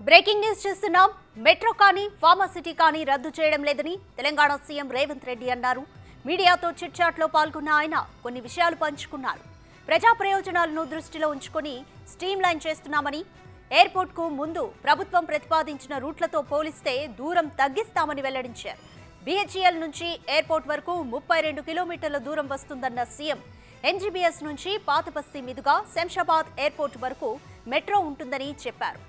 Breaking news చూస్తున్నాం. Metro కానీ pharma city కానీ రద్దు చేయడం లేదని తెలంగాణ సీఎం రేవంత్ రెడ్డి అన్నారు. మీడియాతో చిట్చాట్లో పాల్గొన్న ఆయన కొన్ని విషయాలు పంచుకున్నారు. ప్రజా ప్రయోజనాలను దృష్టిలో ఉంచుకొని స్ట్రీమ్ లైన్ చేస్తున్నామని, ఎయిర్పోర్ట్కు ముందు ప్రభుత్వం ప్రతిపాదించిన రూట్లతో పోలిస్తే దూరం తగ్గిస్తామని వెల్లడించారు. బీహెచ్ఈఎల్ నుంచి ఎయిర్పోర్ట్ వరకు 32 కిలోమీటర్ల దూరం వస్తుందన్న సీఎం, ఎన్జీబీఎస్ నుంచి పాతబస్తీ మీదుగా శంషాబాద్ ఎయిర్పోర్ట్ వరకు మెట్రో ఉంటుందని చెప్పారు.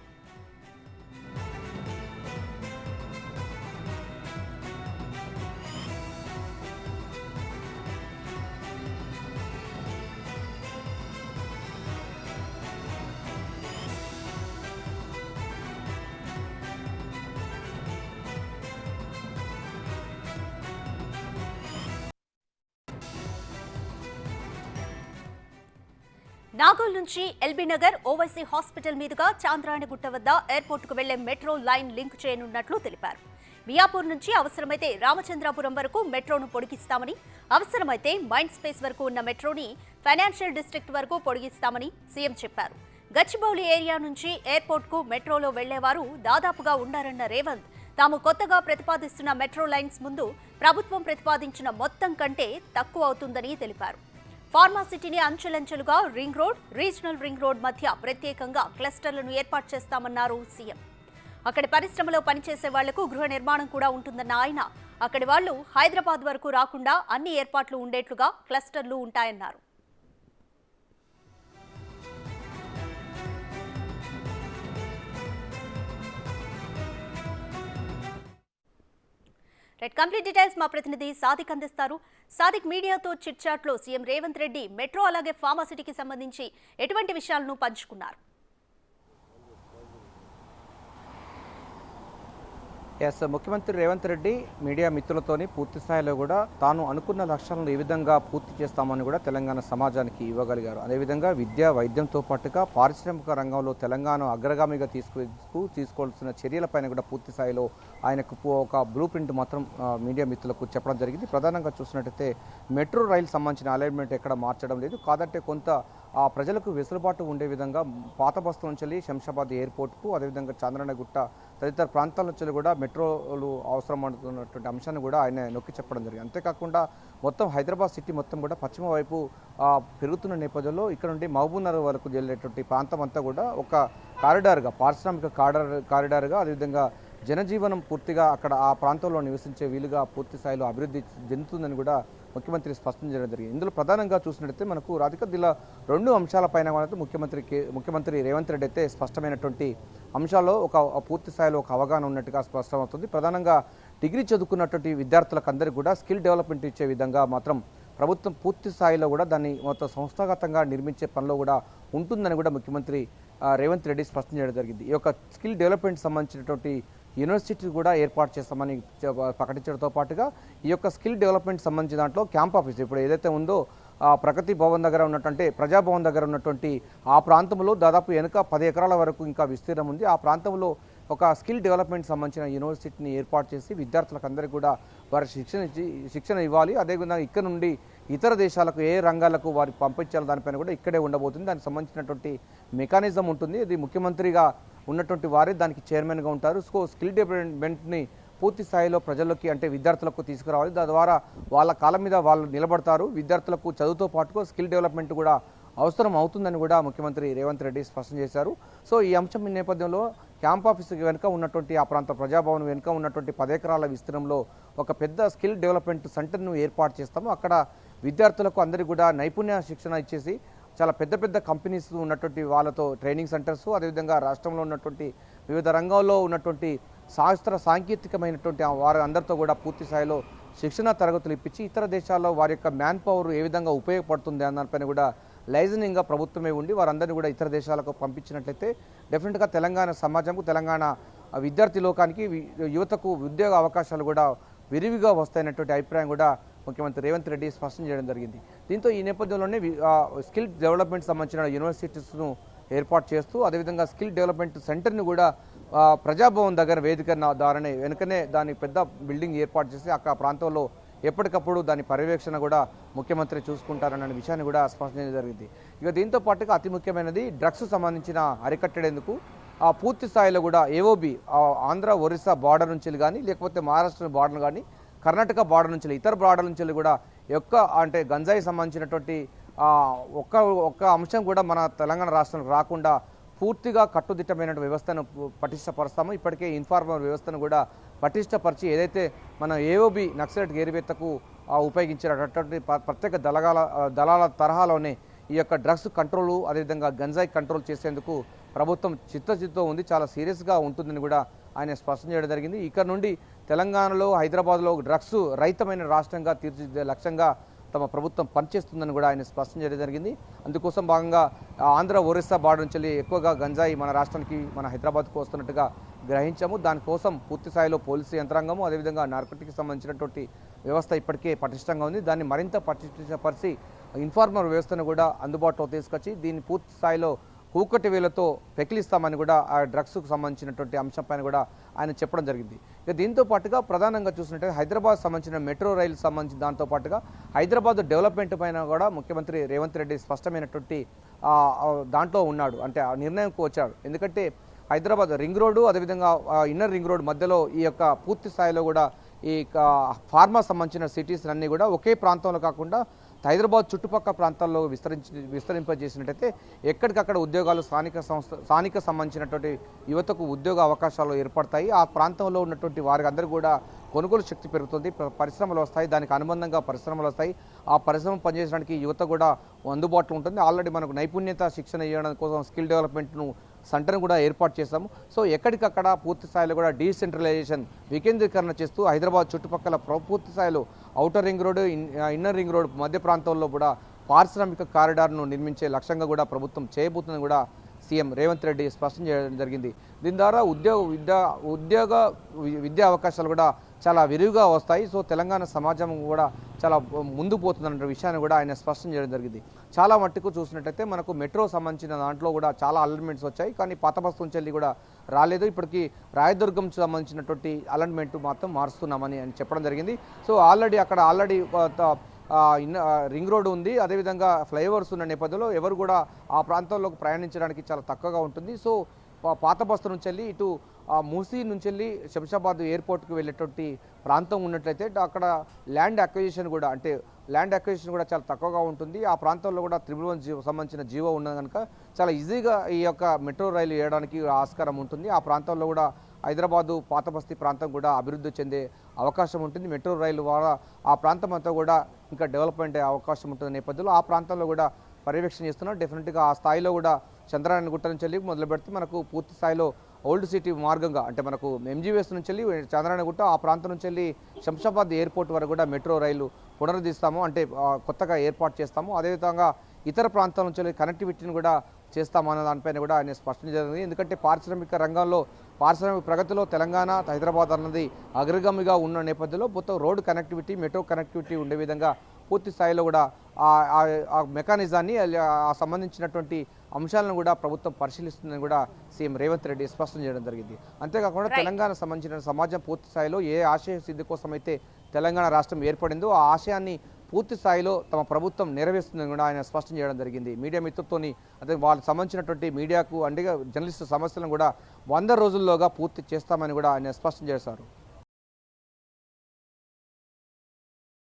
నాగోల్ నుంచి ఎల్బీ నగర్ ఓవైసీ హాస్పిటల్ మీదుగా చాంద్రాయణగుట్ట వద్ద ఎయిర్పోర్టుకు వెళ్లే మెట్రో లైన్ లింక్ చేయనున్నట్లు తెలిపారు. మియాపూర్ నుంచి అవసరమైతే రామచంద్రాపురం వరకు మెట్రోను పొడిగిస్తామని, అవసరమైతే మైండ్ స్పేస్ వరకు ఉన్న మెట్రోని ఫైనాన్షియల్ డిస్ట్రిక్ట్ వరకు పొడిగిస్తామని సీఎం చెప్పారు. గచ్చిబౌలి ఏరియా నుంచి ఎయిర్పోర్ట్కు మెట్రోలో వెళ్లేవారు దాదాపుగా ఉండారన్న రేవంత్, తాము కొత్తగా ప్రతిపాదిస్తున్న మెట్రో లైన్స్ ముందు ప్రభుత్వం ప్రతిపాదించిన మొత్తం కంటే తక్కువ అవుతుందని తెలిపారు. ఫార్మాసిటీని అంచెలంచెలుగా ring road, regional ring road మధ్య ప్రత్యేకంగా క్లస్టర్లను ఏర్పాటు చేస్తామన్నారు సీఎం. అక్కడి పరిశ్రమలో పనిచేసే వాళ్లకు గృహ నిర్మాణం కూడా ఉంటుందన్న ఆయన, అక్కడి వాళ్లు హైదరాబాద్ వరకు రాకుండా అన్ని ఏర్పాట్లు ఉండేట్లుగా క్లస్టర్లు ఉంటాయన్నారు. కంప్లీట్ డీటెయిల్స్ మా ప్రతినిధి సాదిక్ అందిస్తారు. సాదిక్, మీడియాతో చిట్చాట్లో సీఎం రేవంత్ రెడ్డి మెట్రో అలాగే ఫార్మాసిటీకి సంబంధించి ఎటువంటి విషయాలను పంచుకున్నారు? ముఖ్యమంత్రి రేవంత్ రెడ్డి మీడియా మిత్రులతోని పూర్తి స్థాయిలో కూడా తాను అనుకున్న లక్ష్యాలను ఏ విధంగా పూర్తి చేస్తామని కూడా తెలంగాణ సమాజానికి ఇవ్వగలిగారు. అదేవిధంగా విద్య, వైద్యంతో పాటుగా పారిశ్రామిక రంగంలో తెలంగాణ అగ్రగామిగా తీసుకోవాల్సిన చర్యలపైన కూడా పూర్తి స్థాయిలో ఆయనకు ఒక బ్లూ ప్రింట్ మాత్రం మీడియా మిత్రులకు చెప్పడం జరిగింది. ప్రధానంగా చూసినట్టయితే మెట్రో రైలు సంబంధించిన అలైన్మెంట్ ఎక్కడ మార్చడం లేదు, కాదంటే కొంత ఆ ప్రజలకు వెసులుబాటు ఉండే విధంగా పాత బస్తు నుంచి శంషాబాద్ ఎయిర్పోర్ట్కు, అదేవిధంగా చాంద్రాయణగుట్ట తదితర ప్రాంతాల నుంచి కూడా మెట్రోలు అవసరం అనుకున్నటువంటి అంశాన్ని కూడా ఆయన నొక్కి చెప్పడం జరిగింది. అంతేకాకుండా మొత్తం హైదరాబాద్ సిటీ మొత్తం కూడా పశ్చిమ వైపు పెరుగుతున్న నేపథ్యంలో ఇక్కడ నుండి మహబూబ్నగర్ వరకు వెళ్ళేటువంటి ప్రాంతం అంతా కూడా ఒక కారిడార్గా, పారిశ్రామిక కారిడార్గా, అదేవిధంగా జనజీవనం పూర్తిగా అక్కడ ఆ ప్రాంతంలో నివసించే వీలుగా పూర్తి స్థాయిలో అభివృద్ధి చెందుతుందని కూడా ముఖ్యమంత్రి స్పష్టం చేయడం జరిగింది. ఇందులో ప్రధానంగా చూసినట్టయితే మనకు రాధిక జిల్లా 2 అంశాలపైన ముఖ్యమంత్రి రేవంత్ రెడ్డి అయితే స్పష్టమైనటువంటి అంశాల్లో ఒక పూర్తి స్థాయిలో ఒక అవగాహన ఉన్నట్టుగా స్పష్టమవుతుంది. ప్రధానంగా డిగ్రీ చదువుకున్నటువంటి విద్యార్థులకు అందరికీ కూడా స్కిల్ డెవలప్మెంట్ ఇచ్చే విధంగా మాత్రం ప్రభుత్వం పూర్తి స్థాయిలో కూడా దాన్ని మొత్తం సంస్థాగతంగా నిర్మించే పనిలో కూడా ఉంటుందని కూడా ముఖ్యమంత్రి రేవంత్ రెడ్డి స్పష్టం చేయడం జరిగింది. ఈ యొక్క స్కిల్ డెవలప్మెంట్ సంబంధించినటువంటి యూనివర్సిటీ కూడా ఏర్పాటు చేస్తామని ప్రకటించడంతో పాటుగా ఈ యొక్క స్కిల్ డెవలప్మెంట్ సంబంధించిన దాంట్లో క్యాంప్ ఆఫీస్ ఇప్పుడు ఏదైతే ఉందో ప్రగతి భవన్ దగ్గర ఉన్నటువంటి ప్రజాభవన్ దగ్గర ఉన్నటువంటి ఆ ప్రాంతంలో దాదాపు వెనుక 10 ఎకరాల వరకు ఇంకా విస్తీర్ణం ఉంది. ఆ ప్రాంతంలో ఒక స్కిల్ డెవలప్మెంట్ సంబంధించిన యూనివర్సిటీని ఏర్పాటు చేసి విద్యార్థులకు అందరికీ కూడా వారి శిక్షణ ఇవ్వాలి. అదేవిధంగా ఇక్కడ నుండి ఇతర దేశాలకు ఏ రంగాలకు వారికి పంపించాలి దానిపైన కూడా ఇక్కడే ఉండబోతుంది. దానికి సంబంధించినటువంటి మెకానిజం ఉంటుంది. ఇది ముఖ్యమంత్రిగా ఉన్నటువంటి వారే దానికి చైర్మన్గా ఉంటారు. సో స్కిల్ డెవలప్మెంట్ని పూర్తి స్థాయిలో ప్రజల్లోకి అంటే విద్యార్థులకు తీసుకురావాలి. ద్వారా వాళ్ళ కాలం మీద వాళ్ళు నిలబడతారు. విద్యార్థులకు చదువుతో పాటుగా స్కిల్ డెవలప్మెంట్ కూడా అవసరం అవుతుందని కూడా ముఖ్యమంత్రి రేవంత్ రెడ్డి స్పష్టం చేశారు. సో ఈ అంశం నేపథ్యంలో క్యాంప్ ఆఫీస్ వెనుక ఉన్నటువంటి ఆ ప్రాంత ప్రజాభవన్ వెనుక ఉన్నటువంటి 10 ఎకరాల విస్తీర్ణంలో ఒక పెద్ద స్కిల్ డెవలప్మెంట్ సెంటర్ను ఏర్పాటు చేస్తాము. అక్కడ విద్యార్థులకు అందరికీ కూడా నైపుణ్య శిక్షణ ఇచ్చేసి చాలా పెద్ద కంపెనీస్ ఉన్నటువంటి వాళ్ళతో ట్రైనింగ్ సెంటర్స్, అదేవిధంగా రాష్ట్రంలో ఉన్నటువంటి వివిధ రంగాల్లో ఉన్నటువంటి సాంకేతికమైనటువంటి వారి అందరితో కూడా పూర్తి స్థాయిలో శిక్షణ తరగతులు ఇప్పించి ఇతర దేశాల్లో వారి యొక్క మ్యాన్ పవర్ ఏ విధంగా ఉపయోగపడుతుంది అన్నదానిపైన కూడా లైజనింగ్గా ప్రభుత్వమే ఉండి వారందరినీ కూడా ఇతర దేశాలకు పంపించినట్లయితే డెఫినెట్గా తెలంగాణ సమాజంకు, తెలంగాణ విద్యార్థి లోకానికి, యువతకు ఉద్యోగ అవకాశాలు కూడా విరివిగా వస్తాయన్నటువంటి అభిప్రాయం కూడా ముఖ్యమంత్రి రేవంత్ రెడ్డి స్పష్టం చేయడం జరిగింది. దీంతో ఈ నేపథ్యంలోనే స్కిల్ డెవలప్మెంట్ సంబంధించిన యూనివర్సిటీస్ను ఏర్పాటు చేస్తూ అదేవిధంగా స్కిల్ డెవలప్మెంట్ సెంటర్ని కూడా ప్రజాభవన్ దగ్గర వేదిక ద్వారానే వెనుకనే దాని పెద్ద బిల్డింగ్ ఏర్పాటు చేసి అక్కడ ప్రాంతంలో ఎప్పటికప్పుడు దాని పర్యవేక్షణ కూడా ముఖ్యమంత్రి చూసుకుంటారన్న విషయాన్ని కూడా స్పష్టం చేయడం జరిగింది. ఇక దీంతో పాటుగా అతి ముఖ్యమైనది డ్రగ్స్ సంబంధించిన అరికట్టేందుకు పూర్తి స్థాయిలో కూడా ఏఓబి ఆంధ్ర ఒరిస్సా బార్డర్ నుంచి కానీ లేకపోతే మహారాష్ట్ర బార్డర్ కానీ కర్ణాటక బార్డర్ నుంచి ఇతర బార్డర్ నుంచి కూడా అంటే గంజాయి సంబంధించినటువంటి ఒక్క అంశం కూడా మన తెలంగాణ రాష్ట్రానికి రాకుండా పూర్తిగా కట్టుదిట్టమైన వ్యవస్థను పటిష్టపరుస్తాము. ఇప్పటికే ఇన్ఫార్మర్ వ్యవస్థను కూడా పటిష్టపరిచి ఏదైతే మన ఏఓబి నక్సలైట్ ఏరివేత్తకు ఉపయోగించినటువంటి ప్రత్యేక దళాల తరహాలోనే ఈ యొక్క డ్రగ్స్ కంట్రోలు అదేవిధంగా గంజాయి కంట్రోల్ చేసేందుకు ప్రభుత్వం చిత్తశుద్ధితో ఉంది, చాలా సీరియస్గా ఉంటుందని కూడా ఆయన స్పష్టం చేయడం జరిగింది. ఇక్కడ నుండి తెలంగాణలో హైదరాబాద్లో డ్రగ్స్ రహితమైన రాష్ట్రంగా తీర్చిదిద్దే లక్ష్యంగా తమ ప్రభుత్వం పనిచేస్తుందని కూడా ఆయన స్పష్టం చేయడం జరిగింది. అందుకోసం భాగంగా ఆంధ్ర ఒరిస్సా బార్డర్ నుంచి ఎక్కువగా గంజాయి మన రాష్ట్రానికి మన హైదరాబాద్కు వస్తున్నట్టుగా గ్రహించాము. దానికోసం పూర్తి స్థాయిలో పోలీసు యంత్రాంగము అదేవిధంగా నార్కోటిక్కి సంబంధించినటువంటి వ్యవస్థ ఇప్పటికే పటిష్టంగా ఉంది. దాన్ని మరింత పటిష్టపరిచి ఇన్ఫార్మర్ వ్యవస్థను కూడా అందుబాటులో తీసుకొచ్చి దీన్ని పూర్తి స్థాయిలో కూకటి వేలతో పెకిలిస్తామని కూడా ఆ డ్రగ్స్కు సంబంధించినటువంటి అంశంపైన కూడా ఆయన చెప్పడం జరిగింది. ఇక దీంతో పాటుగా ప్రధానంగా చూసినట్లయితే హైదరాబాద్ సంబంధించిన మెట్రో రైలు సంబంధించిన దాంతో పాటుగా హైదరాబాద్ డెవలప్మెంట్ పైన కూడా ముఖ్యమంత్రి రేవంత్ రెడ్డి స్పష్టమైనటువంటి దాంట్లో ఉన్నాడు, అంటే ఆ నిర్ణయంకు వచ్చాడు. ఎందుకంటే హైదరాబాద్ రింగ్ రోడ్డు అదేవిధంగా ఇన్నర్ రింగ్ రోడ్ మధ్యలో ఈ యొక్క పూర్తి స్థాయిలో కూడా ఈ ఫార్మా సంబంధించిన సిటీస్ అన్నీ కూడా ఒకే ప్రాంతంలో కాకుండా హైదరాబాద్ చుట్టుపక్కల ప్రాంతాల్లో విస్తరింపజేసినట్టయితే ఎక్కడికక్కడ ఉద్యోగాలు స్థానిక సంబంధించినటువంటి యువతకు ఉద్యోగ అవకాశాలు ఏర్పడతాయి. ఆ ప్రాంతంలో ఉన్నటువంటి వారికి అందరూ కూడా కొనుగోలు శక్తి పెరుగుతుంది, పరిశ్రమలు వస్తాయి, దానికి అనుబంధంగా పరిశ్రమలు వస్తాయి. ఆ పరిశ్రమ పనిచేయడానికి యువత కూడా అందుబాటులో ఉంటుంది. ఆల్రెడీ మనకు నైపుణ్యత శిక్షణ ఇవ్వడం కోసం స్కిల్ డెవలప్మెంట్ను సెంటర్ను కూడా ఏర్పాటు చేశాము. సో ఎక్కడికక్కడ పూర్తి స్థాయిలో కూడా డీసెంట్రలైజేషన్ వికేంద్రీకరణ చేస్తూ హైదరాబాద్ చుట్టుపక్కల పూర్తి స్థాయిలో outer ring road inner ring road మధ్య ప్రాంతంలో కూడా పారిశ్రామిక కారిడార్ను నిర్మించే లక్ష్యంగా కూడా ప్రభుత్వం చేయబోతుందని కూడా సీఎం రేవంత్ రెడ్డి స్పష్టం చేయడం జరిగింది. దీని ద్వారా విద్యా అవకాశాలు కూడా చాలా విరివిగా వస్తాయి. సో తెలంగాణ సమాజం కూడా చాలా ముందు పోతుందన్న విషయాన్ని కూడా ఆయన స్పష్టం చేయడం జరిగింది. చాలా మట్టుకు చూసినట్టయితే మనకు మెట్రో సంబంధించిన దాంట్లో కూడా చాలా అలైన్మెంట్స్ వచ్చాయి, కానీ పాత బస్తు నుంచి వెళ్ళి కూడా రాలేదు. ఇప్పటికీ రాయదుర్గం సంబంధించినటువంటి అలైన్మెంట్ మాత్రం మారుస్తున్నామని ఆయన చెప్పడం జరిగింది. సో అక్కడ రింగ్ రోడ్ ఉంది, అదేవిధంగా ఫ్లైఓవర్స్ ఉన్న నేపథ్యంలో ఎవరు కూడా ఆ ప్రాంతంలోకి ప్రయాణించడానికి చాలా తక్కువగా ఉంటుంది. సో పాత బస్తు నుంచి వెళ్ళి ఇటు మూసీ నుంచి వెళ్ళి శంషాబాద్ ఎయిర్పోర్ట్కి వెళ్ళేటువంటి ప్రాంతం ఉన్నట్లయితే అక్కడ ల్యాండ్ అక్విజిషన్ కూడా చాలా తక్కువగా ఉంటుంది. ఆ ప్రాంతంలో కూడా 111 సంబంధించిన జీవో ఉన్నది కనుక చాలా ఈజీగా ఈ యొక్క మెట్రో రైలు వేయడానికి ఆస్కారం ఉంటుంది. ఆ ప్రాంతంలో కూడా హైదరాబాదు పాత బస్తీ ప్రాంతం కూడా అభివృద్ధి చెందే అవకాశం ఉంటుంది. మెట్రో రైలు ద్వారా ఆ ప్రాంతం అంతా కూడా ఇంకా డెవలప్మెంట్ అయ్యే అవకాశం ఉంటుంది నేపథ్యంలో ఆ ప్రాంతంలో కూడా పర్యవేక్షణ చేస్తున్నాం. డెఫినెట్గా ఆ స్థాయిలో కూడా చంద్రాయణ గుట్ట నుంచి వెళ్ళి మొదలు పెడితే మనకు పూర్తి స్థాయిలో ఓల్డ్ సిటీ మార్గంగా అంటే మనకు ఎంజీవీఎస్ నుంచి వెళ్ళి చంద్రాయణ గుట్ట ఆ ప్రాంతం నుంచి వెళ్ళి శంషాబాద్ ఎయిర్పోర్ట్ వరకు కూడా మెట్రో రైలు పునరుద్ధరిస్తాము, అంటే కొత్తగా ఏర్పాటు చేస్తాము. అదేవిధంగా ఇతర ప్రాంతాల నుంచి వెళ్ళి కనెక్టివిటీని కూడా చేస్తామన్న దానిపైన కూడా ఆయన స్పష్టం జరిగింది. ఎందుకంటే పారిశ్రామిక రంగంలో పారిశ్రామిక ప్రగతిలో తెలంగాణ హైదరాబాద్ అన్నది అగ్రగామిగా ఉన్న నేపథ్యంలో మొత్తం రోడ్డు కనెక్టివిటీ మెట్రో కనెక్టివిటీ ఉండే విధంగా పూర్తి స్థాయిలో కూడా ఆ మెకానిజాన్ని సంబంధించినటువంటి అంశాలను కూడా ప్రభుత్వం పరిశీలిస్తుందని కూడా సీఎం రేవంత్ రెడ్డి స్పష్టం చేయడం జరిగింది. అంతేకాకుండా తెలంగాణ సంబంధించిన సమాజం పూర్తి స్థాయిలో ఏ ఆశయ సిద్ధి కోసం అయితే తెలంగాణ రాష్ట్రం ఏర్పడిందో ఆ ఆశయాన్ని పూర్తి స్థాయిలో తమ ప్రభుత్వం నెరవేరుస్తుందని కూడా ఆయన స్పష్టం చేయడం జరిగింది. మీడియా మిత్రులతోని అదే వాళ్ళకి సంబంధించినటువంటి మీడియాకు అండగా జర్నలిస్టు సమస్యలను కూడా 100 రోజుల్లోగా పూర్తి చేస్తామని కూడా ఆయన స్పష్టం చేశారు.